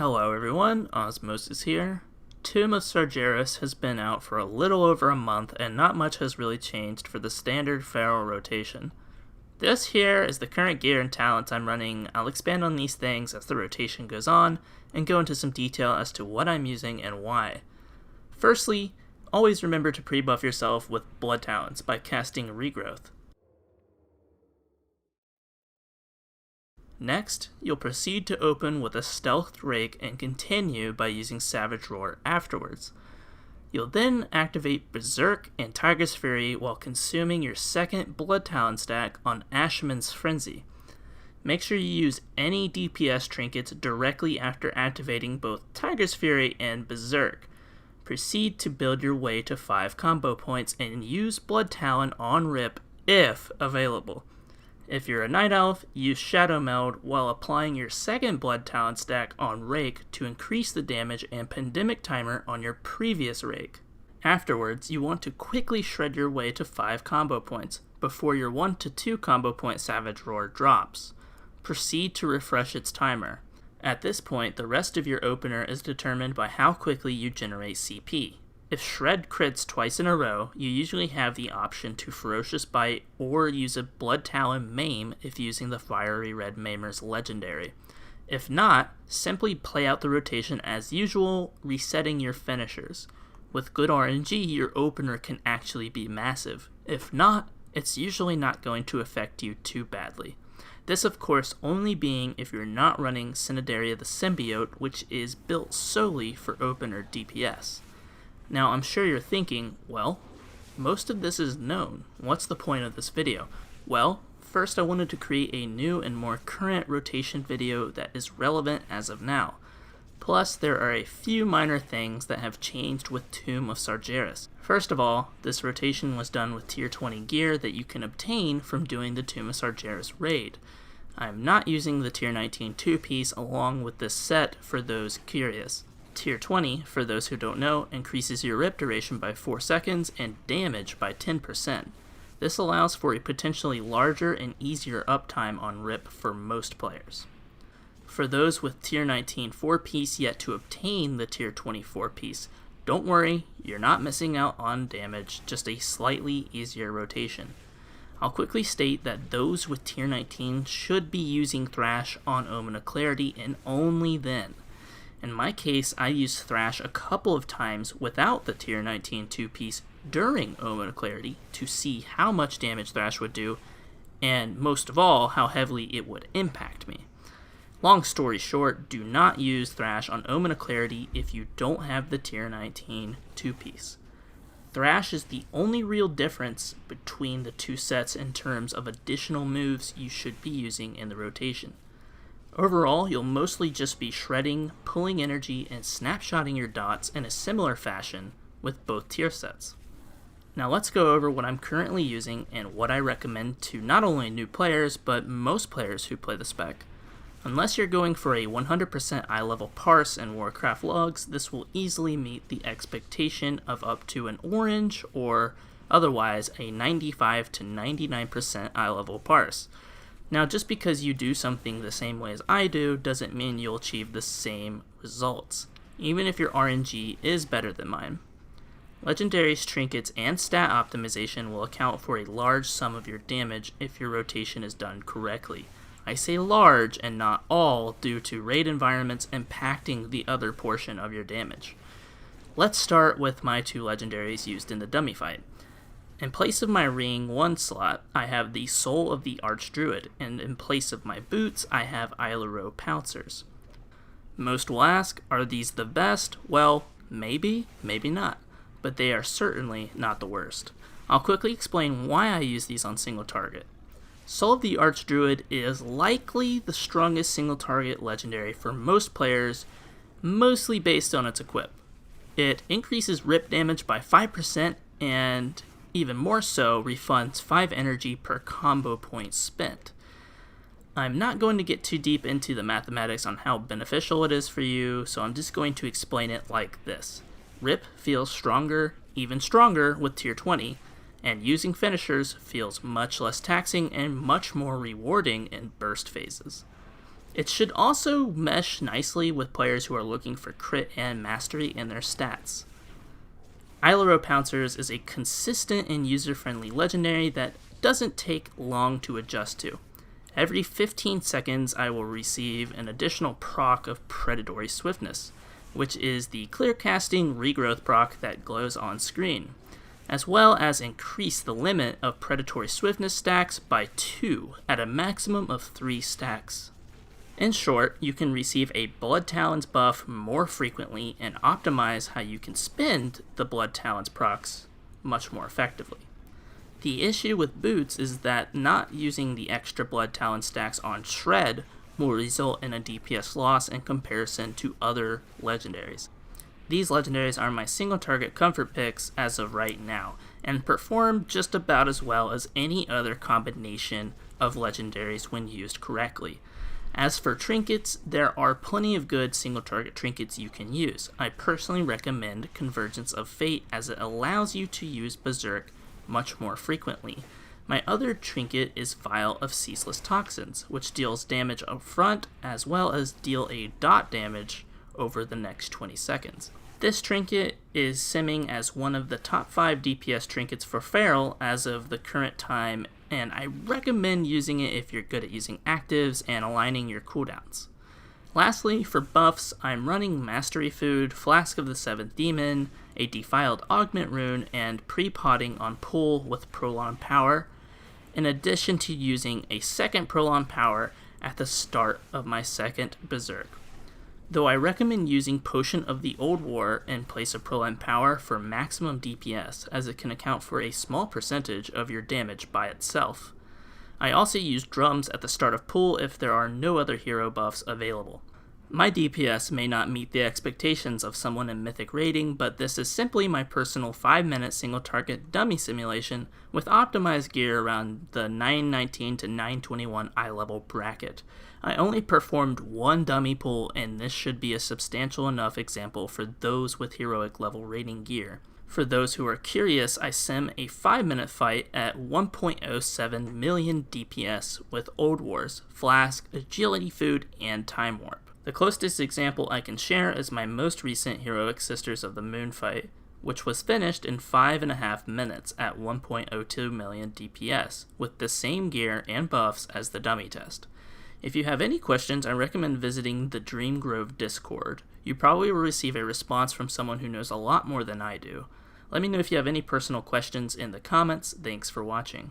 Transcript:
Hello everyone, Osmosis here. Tomb of Sargeras has been out for a little over a month and not much has really changed for the standard Feral rotation. This here is the current gear and talents I'm running. I'll expand on these things as the rotation goes on and go into some detail as to what I'm using and why. Firstly, always remember to pre-buff yourself with Blood Talents by casting Regrowth. Next, you'll proceed to open with a Stealthed Rake and continue by using Savage Roar afterwards. You'll then activate Berserk and Tiger's Fury while consuming your second Blood Talent stack on Ashman's Frenzy. Make sure you use any DPS trinkets directly after activating both Tiger's Fury and Berserk. Proceed to build your way to 5 combo points and use Blood Talent on Rip if available. If you're a Night Elf, use Shadow Meld while applying your second Blood Talent stack on Rake to increase the damage and Pandemic Timer on your previous Rake. Afterwards, you want to quickly shred your way to 5 combo points before your 1 to 2 combo point Savage Roar drops. Proceed to refresh its timer. At this point, the rest of your opener is determined by how quickly you generate CP. If Shred crits twice in a row, you usually have the option to Ferocious Bite or use a Blood Talon Maim if using the Fiery Red Maimer's Legendary. If not, simply play out the rotation as usual, resetting your finishers. With good RNG, your opener can actually be massive. If not, it's usually not going to affect you too badly. This of course only being if you're not running Cinedaria the Symbiote, which is built solely for opener DPS. Now I'm sure you're thinking, well, most of this is known. What's the point of this video? Well, first I wanted to create a new and more current rotation video that is relevant as of now. Plus, there are a few minor things that have changed with Tomb of Sargeras. First of all, this rotation was done with tier 20 gear that you can obtain from doing the Tomb of Sargeras Raid. I'm not using the tier 19 two-piece along with this set for those curious. Tier 20, for those who don't know, increases your rip duration by 4 seconds and damage by 10%. This allows for a potentially larger and easier uptime on rip for most players. For those with tier 19 4-piece yet to obtain the tier 20 4-piece, don't worry, you're not missing out on damage, just a slightly easier rotation. I'll quickly state that those with tier 19 should be using Thrash on Omen of Clarity and only then. In my case, I used Thrash a couple of times without the tier 19 2-piece during Omen of Clarity to see how much damage Thrash would do, and most of all, how heavily it would impact me. Long story short, do not use Thrash on Omen of Clarity if you don't have the tier 19 2-piece. Thrash is the only real difference between the two sets in terms of additional moves you should be using in the rotation. Overall, you'll mostly just be shredding, pulling energy, and snapshotting your dots in a similar fashion with both tier sets. Now let's go over what I'm currently using and what I recommend to not only new players, but most players who play the spec. Unless you're going for a 100% eye level parse in Warcraft logs, this will easily meet the expectation of up to an orange or otherwise a 95 to 99% eye level parse. Now, just because you do something the same way as I do doesn't mean you'll achieve the same results, even if your RNG is better than mine. Legendaries, Trinkets, and stat optimization will account for a large sum of your damage if your rotation is done correctly. I say large and not all due to raid environments impacting the other portion of your damage. Let's start with my 2 legendaries used in the dummy fight. In place of my Ring 1 slot, I have the Soul of the Archdruid, and in place of my boots, I have Islaro Pouncers. Most will ask, are these the best? Well, maybe, maybe not, but they are certainly not the worst. I'll quickly explain why I use these on single target. Soul of the Archdruid is likely the strongest single target legendary for most players, mostly based on its equip. It increases rip damage by 5% and even more so, refunds 5 energy per combo point spent. I'm not going to get too deep into the mathematics on how beneficial it is for you, so I'm just going to explain it like this. Rip feels stronger, even stronger with tier 20, and using finishers feels much less taxing and much more rewarding in burst phases. It should also mesh nicely with players who are looking for crit and mastery in their stats. Ilaro Pouncers is a consistent and user-friendly legendary that doesn't take long to adjust to. Every 15 seconds I will receive an additional proc of Predatory Swiftness, which is the clear casting regrowth proc that glows on screen, as well as increase the limit of Predatory Swiftness stacks by 2 at a maximum of 3 stacks. In short, you can receive a Blood Talons buff more frequently and optimize how you can spend the Blood Talons procs much more effectively. The issue with boots is that not using the extra Blood Talon stacks on Shred will result in a DPS loss in comparison to other legendaries. These legendaries are my single target comfort picks as of right now, and perform just about as well as any other combination of legendaries when used correctly. As for trinkets, there are plenty of good single target trinkets you can use. I personally recommend Convergence of Fate as it allows you to use Berserk much more frequently. My other trinket is Vial of Ceaseless Toxins, which deals damage up front as well as deal a dot damage over the next 20 seconds. This trinket is simming as one of the top 5 DPS trinkets for Feral as of the current time, and I recommend using it if you're good at using actives and aligning your cooldowns. Lastly, for buffs, I'm running Mastery Food, Flask of the Seventh Demon, a Defiled Augment Rune, and pre-potting on Pull with Prolon Power, in addition to using a second Prolon Power at the start of my second Berserk. Though I recommend using Potion of the Old War in place of Prolon Power for maximum DPS, as it can account for a small percentage of your damage by itself. I also use Drums at the start of Pull if there are no other hero buffs available. My DPS may not meet the expectations of someone in Mythic raiding, but this is simply my personal 5-minute single target dummy simulation with optimized gear around the 919 to 921 eye level bracket. I only performed one dummy pull, and this should be a substantial enough example for those with heroic level rating gear. For those who are curious, I sim a 5-minute fight at 1.07 million DPS with Old Wars, Flask, Agility Food, and Time Warp. The closest example I can share is my most recent Heroic Sisters of the Moon fight, which was finished in 5.5 minutes at 1.02 million DPS, with the same gear and buffs as the dummy test. If you have any questions, I recommend visiting the Dream Grove Discord. You probably will receive a response from someone who knows a lot more than I do. Let me know if you have any personal questions in the comments. Thanks for watching.